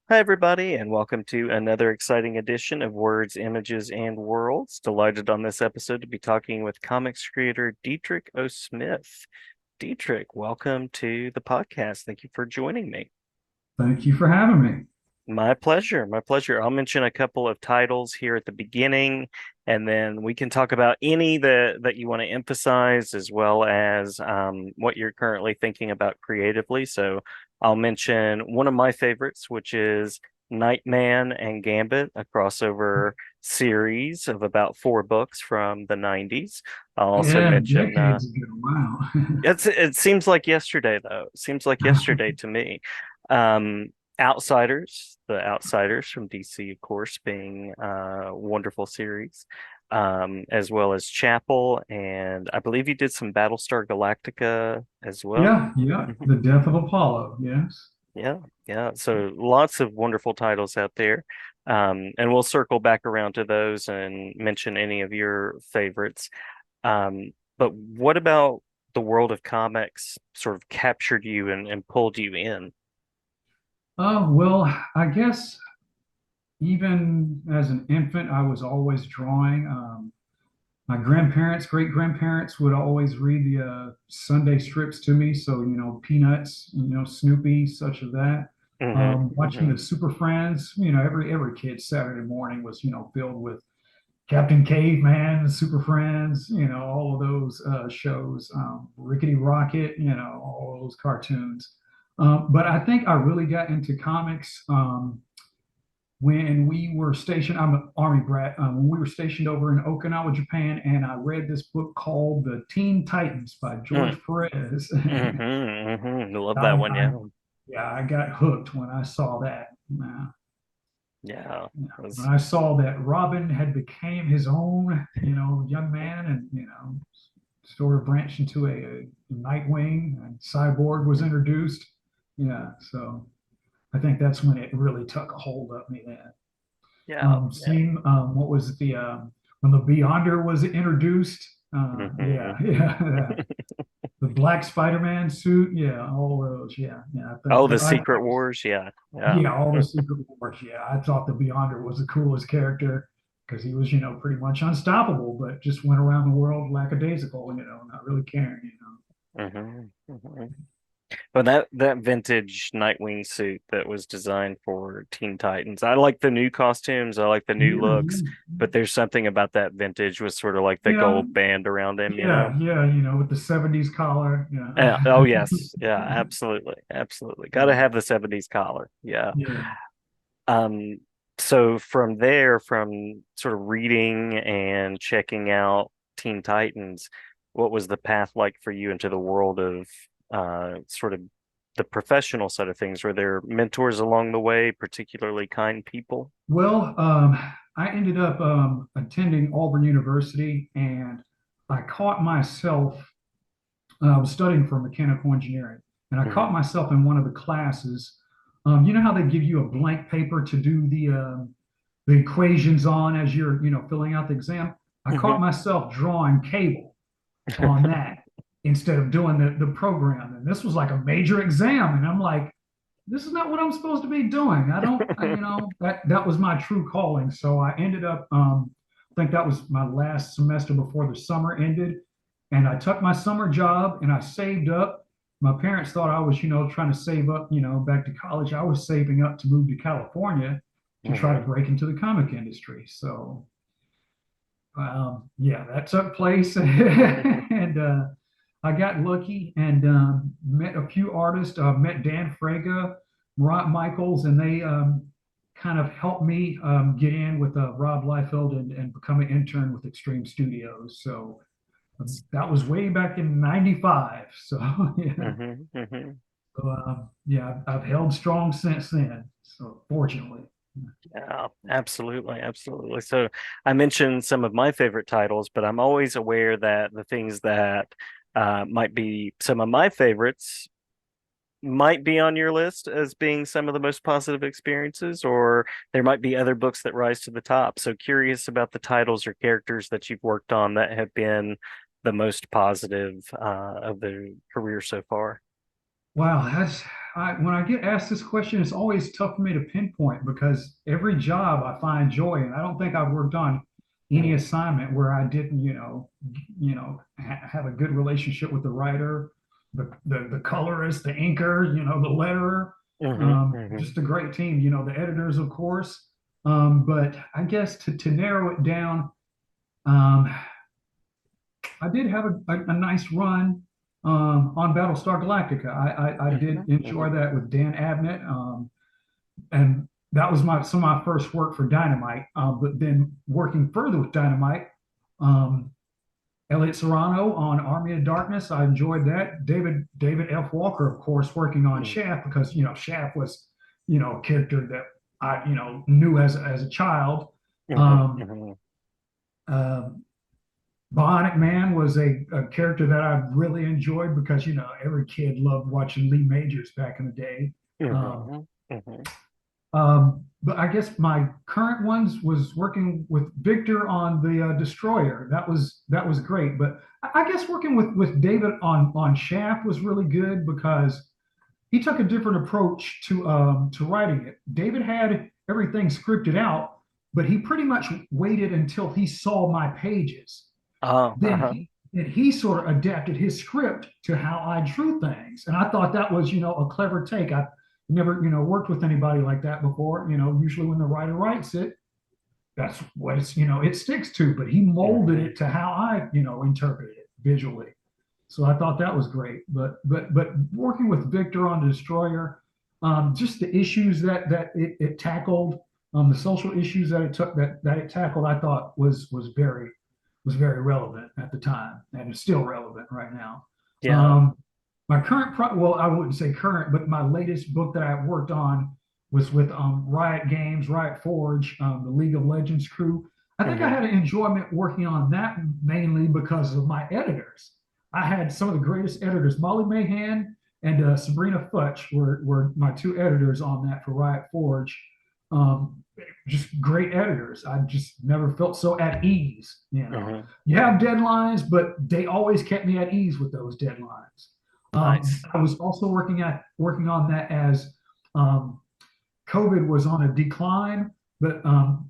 Hi, everybody, and welcome to another exciting edition of Words, Images, and Worlds. Delighted on this episode to be talking with comics creator Dietrich O. Smith. Dietrich, welcome to the podcast. Thank you for joining me. Thank you for having me. My pleasure. My pleasure. I'll mention a couple of titles here at the beginning, and then we can talk about any that you want to emphasize, as well as what you're currently thinking about creatively. So I'll mention one of my favorites, which is Nightman and Gambit, a crossover series of about four books from the 90s. I'll also Yeah, mention decades ago. Wow. it seems like yesterday, though. It seems like yesterday to me. Um, Outsiders, the Outsiders from DC, of course, being a wonderful series, as well as Chapel, and I believe you did some Battlestar Galactica as well. Yeah, yeah. Mhm. The Death of Apollo. Yes. Yeah, yeah. So lots of wonderful titles out there. And we'll circle back around to those and mention any of your favorites. But what about the world of comics sort of captured you and pulled you in? Well, I guess even as an infant, I was always drawing. My grandparents, great grandparents would always read the Sunday strips to me. So, Peanuts, Snoopy, such of that. Hmm. Watching Hmm. the Super Friends, every kid's Saturday morning was, filled with Captain Caveman, Super Friends, all of those shows, Rickety Rocket, all those cartoons. But I think I really got into comics when we were stationed. I'm an Army brat. When we were stationed over in Okinawa, Japan, and I read this book called The Teen Titans by George Perez. Love that I, one. I, Yeah. yeah, I got hooked when I saw that. Yeah. Yeah, It when was, I saw that Robin had became his own, young man, and sort of branched into a Nightwing, and Cyborg was introduced. Yeah, so I think that's when it really took a hold of me. Then, yeah. Yeah. same. What was it, the when the Beyonder was introduced? Yeah, Hmm. yeah, the Black Spider-Man suit. Yeah, all those. Yeah, yeah. Oh, the I Secret Wars. Yeah. Yeah. Yeah, all the Secret Wars. Yeah, I thought the Beyonder was the coolest character because he was, pretty much unstoppable, but just went around the world lackadaisical, not really caring. Hmm. Hmm. But that vintage Nightwing suit that was designed for Teen Titans, I like the new costumes, I like the new Yeah, looks, but the's something about that vintage with sort of like the yeah, gold band around him, you know? yeah, yeah. With the '70s collar. Yeah. Yeah, Oh yes. Yeah, absolutely. Absolutely. Got to yeah, have the 70s collar. Yeah. yeah. Um, so from there, from sort of reading and checking out Teen Titans, what was the path like for you into the world of sort of the professional side of things? Were there mentors along the way, particularly kind people? Well, I ended up attending Auburn University, and I caught myself. I was studying for mechanical engineering, and I Hmm. caught myself in one of the classes. You know how they give you a blank paper to do the equations on as you're, filling out the exam? I Hmm. caught myself drawing cable on that instead of doing the program. And this was like a major exam, and I'm like, this is not what I'm supposed to be doing. I don't, that was my true calling. So I ended up, I think that was my last semester before the summer ended. And I took my summer job and I saved up. My parents thought I was, trying to save up, back to college. I was saving up to move to California to try to Hmm. break into the comic industry. So, yeah, that took place. And I got lucky and met a few artists, met Dan Fraga, Murat Michaels, and they kind of helped me get in with Rob Liefeld and become an intern with Extreme Studios. So that was way back in '95. So yeah, Hmm. Hmm. so, yeah, I've held strong since then. So fortunately, Yeah, absolutely, absolutely. So I mentioned some of my favorite titles, but I'm always aware that the things that might be some of my favorites might be on your list as being some of the most positive experiences, or there might be other books that rise to the top. So curious about the titles or characters that you've worked on that have been the most positive of the career so far. wow, that's when I get asked this question, it's always tough for me to pinpoint because every job I find joy in. I don't think I've worked on any Mhm, assignment where I didn't, have a good relationship with the writer, the colorist, the inker, the letterer, mhm, mhm, just a great team. The editors, of course. But I guess to narrow it down, um, I did have a nice run on Battlestar Galactica. I did mhm, enjoy mhm, that with Dan Abnett, and that was some of my first work for Dynamite. But then working further with Dynamite, um, Elliot Serrano on Army of Darkness, I enjoyed that. David F. Walker, of course, working on mhm, Shaft because Shaft was a character that I knew as a child. mhm, Um, mhm, uh, Bionic Man was a character that I really enjoyed because every kid loved watching Lee Majors back in the day. Um, mhm, mhm, but I guess my current ones was working with Victor on the Destroyer. That was great. But I guess working with David on Shaft was really good because he took a different approach to writing it. David had everything scripted out, but he pretty much waited until he saw my pages. oh, then uh-huh, he then he sort of adapted his script to how I drew things, and I thought that was a clever take. I never worked with anybody like that before. Usually when the writer writes it, that's what it sticks to. But he molded mhm, it to how I interpreted it visually. So I thought that was great. But working with Victor on Destroyer, just the issues that it tackled, the social issues that it took that it tackled, I thought was very relevant at the time, and it's still relevant right now. yeah, Um, my well, I wouldn't say current, but my latest book that I worked on was with Riot Games, Riot Forge, the League of Legends crew. I think I mhm, had an enjoyment working on that mainly because of my editors. I had some of the greatest editors. Molly Mahan and Sabrina Futch were my two editors on that for Riot Forge. Um, just great editors. I just never felt so at ease. mhm, You have mhm. deadlines, but they always kept me at ease with those deadlines. Nice. I was also working on that as um, COVID was on a decline, but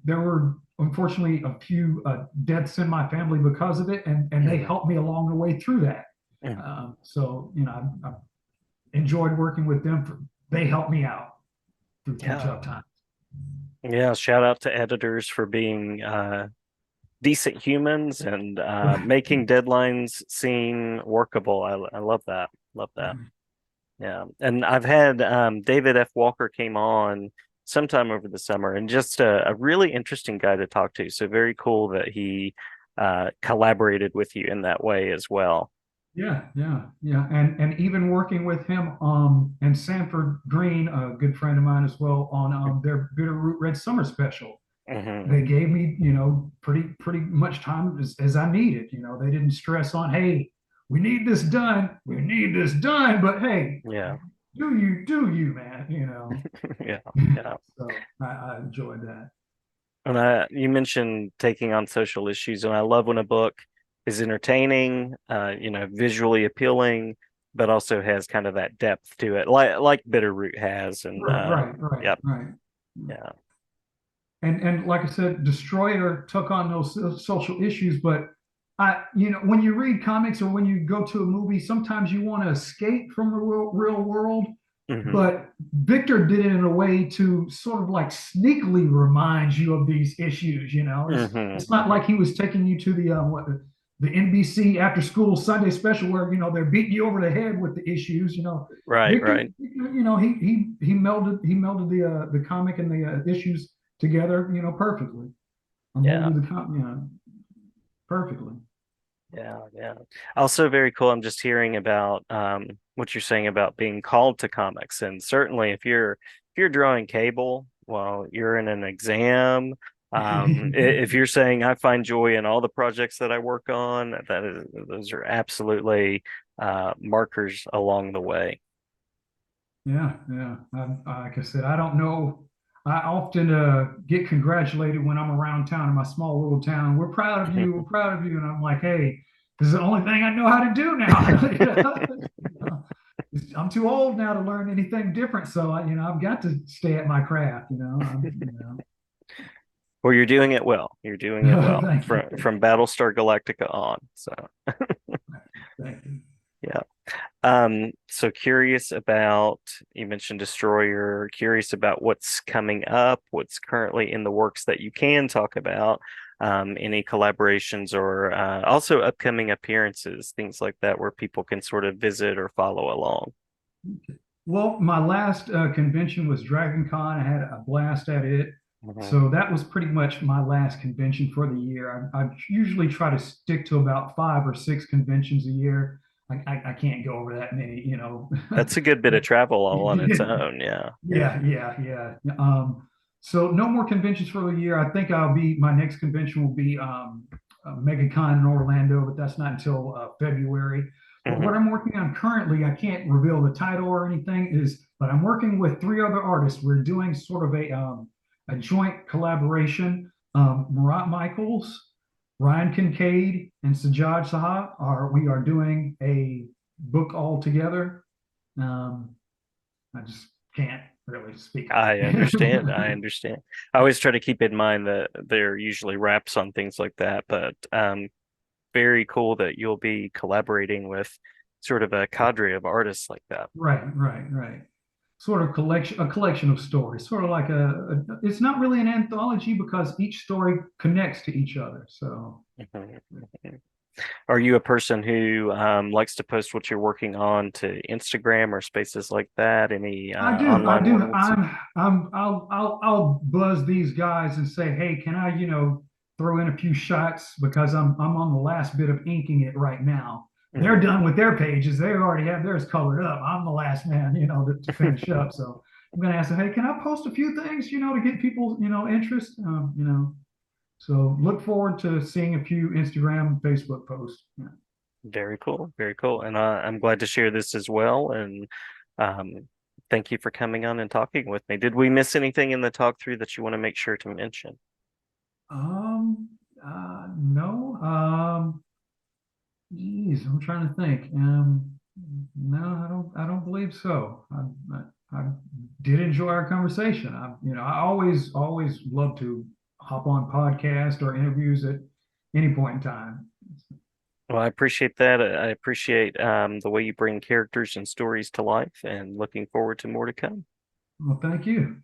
there were unfortunately a few deaths in my family because of it, and they Mhm, helped me along the way through that. mhm. So I enjoyed working with them. They helped me out through some Yeah. tough times. Yeah. Shout out to editors for being decent humans and making deadlines seem workable. I love that. Love that. Yeah. And I've had David F. Walker came on sometime over the summer and just a really interesting guy to talk to. So very cool that he collaborated with you in that way as well. Yeah, and even working with him and Sanford Green, a good friend of mine as well, on their Bitterroot Red Summer special. Hmm. They gave me pretty much time as I needed. They didn't stress on, hey, we need this done, but hey, Yeah. do you, man, Yeah. Yeah. so I enjoyed that. And you mentioned taking on social issues, and I love when a book is entertaining, visually appealing, but also has kind of that depth to it, like Bitterroot has. And yep, Right. yeah, And like I said, Destroyer took on those social issues, but when you read comics or when you go to a movie, sometimes you want to escape from the real world. hmm, But Victor did it in a way to sort of like sneakily remind you of these issues. hmm, It's not hmm. like he was taking you to the NBC after school Sunday special where they're beating you over the head with the issues. Right, Victor, right, he melded the comic and the issues together, perfectly. I yeah. molded the perfectly. Yeah, yeah. Also very cool. I'm just hearing about what you're saying about being called to comics. And certainly if you're drawing cable while you're in an exam, if you're saying I find joy in all the projects that I work on, those are absolutely markers along the way. Yeah. Like I said, I don't know. I often get congratulated when I'm around town in my small little town. We're proud of you. We're proud of you. And I'm like, hey, this is the only thing I know how to do now. You know? I'm too old now to learn anything different. So I've got to stay at my craft. Well, you're doing it well. You're doing it well Thank you, from Battlestar Galactica on. So thank you. yeah. So curious about, you mentioned Destroyer, curious about what's coming up, what's currently in the works that you can talk about, any collaborations or also upcoming appearances, things like that, where people can sort of visit or follow along. Well, my last convention was Dragon Con. I had a blast at it. Mhm. So that was pretty much my last convention for the year. I usually try to stick to about 5 or 6 conventions a year. I can't go over that many. That's a good bit of travel all on its own. Yeah. Yeah. So no more conventions for the year. I think my next convention will be MegaCon in Orlando, but that's not until February. But what Hmm. I'm working on currently, I can't reveal the title or anything, but I'm working with 3 other artists. We're doing sort of a joint collaboration. Murat Michaels, Ryan Kincaid, and Sajjad Saha we are doing a book all together. Um, I just can't really speak on I understand. I it. understand. I always try to keep in mind that there are usually wraps on things like that, but very cool that you'll be collaborating with sort of a cadre of artists like that. Right. Sort of a collection of stories, sort of like it's not really an anthology because each story connects to each other. So Mhm, mhm. Are you a person who likes to post what you're working on to Instagram or spaces like that? Any I online do. ones? I'll buzz these guys and say, hey, can I, throw in a few shots because I'm on the last bit of inking it right now. They're Mhm. done with their pages. They already have theirs colored up. I'm the last man, to finish up. So I'm going to ask them, hey, can I post a few things, to get people, interest, So look forward to seeing a few Instagram, Facebook posts. Yeah. Very cool, very cool. And I'm glad to share this as well. And um, thank you for coming on and talking with me. Did we miss anything in the talk through that you want to make sure to mention? Um, no. Geez, I'm trying to think. No, I don't believe so. I did enjoy our conversation. I always love to hop on podcast or interviews at any point in time. Well, I appreciate that. I appreciate the way you bring characters and stories to life, and looking forward to more to come. Well, thank you.